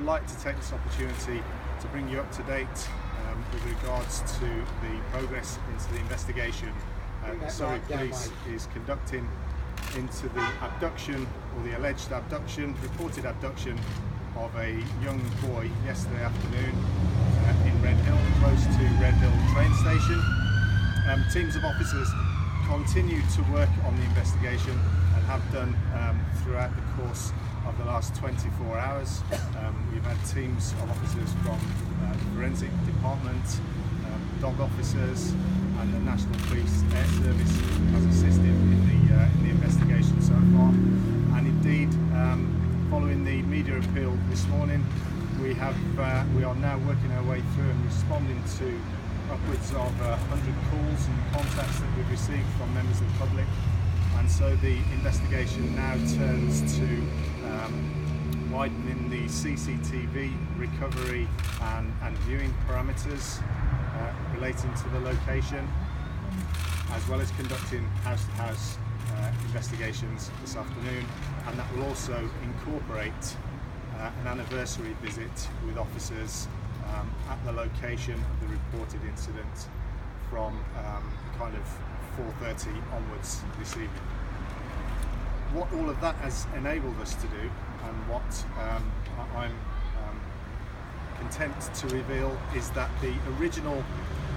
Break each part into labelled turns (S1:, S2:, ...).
S1: would like to take this opportunity to bring you up to date with regards to the progress into the investigation the Surrey Police is conducting into the abduction, or the alleged abduction, reported abduction of a young boy yesterday afternoon in Red Hill, close to Red Hill train station. Teams of officers continue to work on the investigation and have done throughout the course of the last 24 hours. We've had teams of officers from the Forensic Department, dog officers, and the National Police Air Service has assisted in the investigation so far. And indeed, following the media appeal this morning, we are now working our way through and responding to upwards of 100 calls and contacts that we've received from members of the public. And so the investigation now turns to widening the CCTV recovery and viewing parameters relating to the location, as well as conducting house-to-house investigations this afternoon, and that will also incorporate an anniversary visit with officers at the location of the reported incident from kind of 4:30 onwards this evening. What all of that has enabled us to do, and what I'm content to reveal, is that the original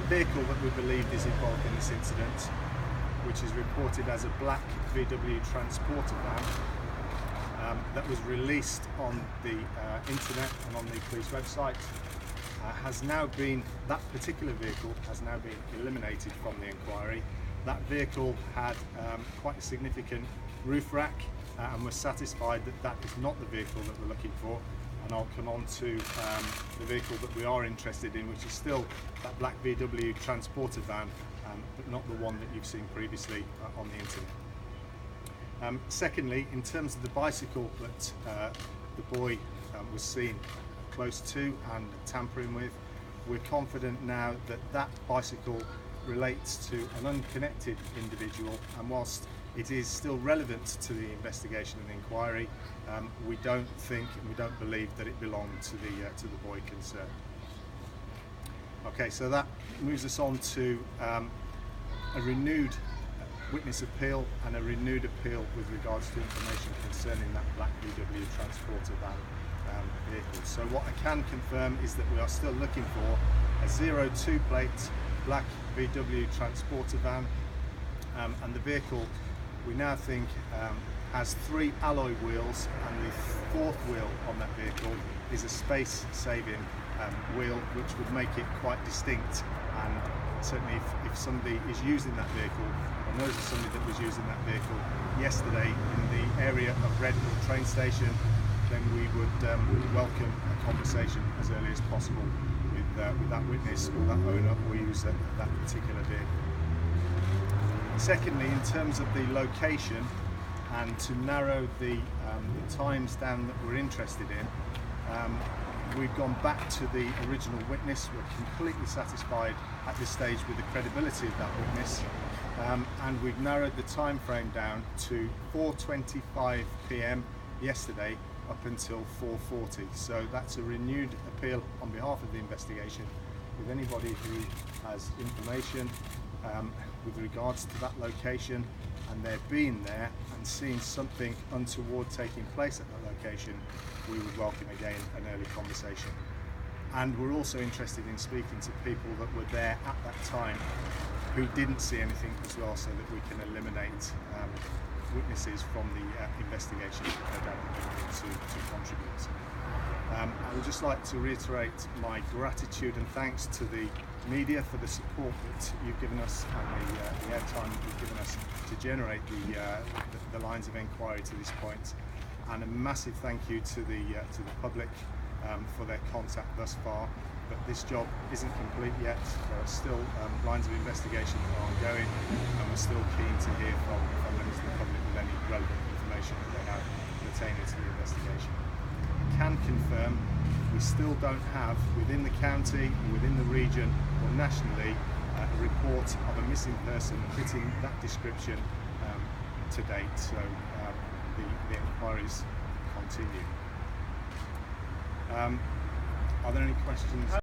S1: vehicle that we believed is involved in this incident, which is reported as a black VW transporter van that was released on the internet and on the police website, that particular vehicle has now been eliminated from the inquiry. That vehicle had quite a significant roof rack, and we're satisfied that that is not the vehicle that we're looking for. And I'll come on to the vehicle that we are interested in, which is still that black VW transporter van, but not the one that you've seen previously on the internet. Secondly, in terms of the bicycle that the boy was seen close to and tampering with, we're confident now that that bicycle relates to an unconnected individual, and whilst it is still relevant to the investigation and inquiry, we don't believe that it belonged to the boy concerned. Okay, so that moves us on to a renewed witness appeal and a renewed appeal with regards to information concerning that black VW transporter van vehicle. So what I can confirm is that we are still looking for a 02 plate black VW transporter van, and the vehicle we now think has 3 alloy wheels, and the 4th wheel on that vehicle is a space-saving wheel, which would make it quite distinct. And certainly if somebody is using that vehicle, or knows of somebody that was using that vehicle yesterday in the area of Red Hill train station, then we would welcome a conversation as early as possible with that witness or that owner or user of that particular vehicle. Secondly, in terms of the location, and to narrow the times down that we're interested in, we've gone back to the original witness. We're completely satisfied at this stage with the credibility of that witness, and we've narrowed the time frame down to 4:25 p.m. yesterday up until 4:40. So that's a renewed appeal on behalf of the investigation with anybody who has information with regards to that location, and they're being there and seeing something untoward taking place at that location, we would welcome again an early conversation. And we're also interested in speaking to people that were there at that time who didn't see anything as well, so that we can eliminate witnesses from the investigation that are to contribute. I would just like to reiterate my gratitude and thanks to the media for the support that you've given us and the airtime that you've given us to generate the lines of inquiry to this point, and a massive thank you to the public for their contact thus far. But this job isn't complete yet. There are still lines of investigation that are ongoing, and we're still keen to hear from members of the public with any relevant information that they have pertaining to the investigation. I can confirm we still don't have, within the county, within the region, or nationally, a report of a missing person fitting that description to date. So the inquiries continue. Are there any questions?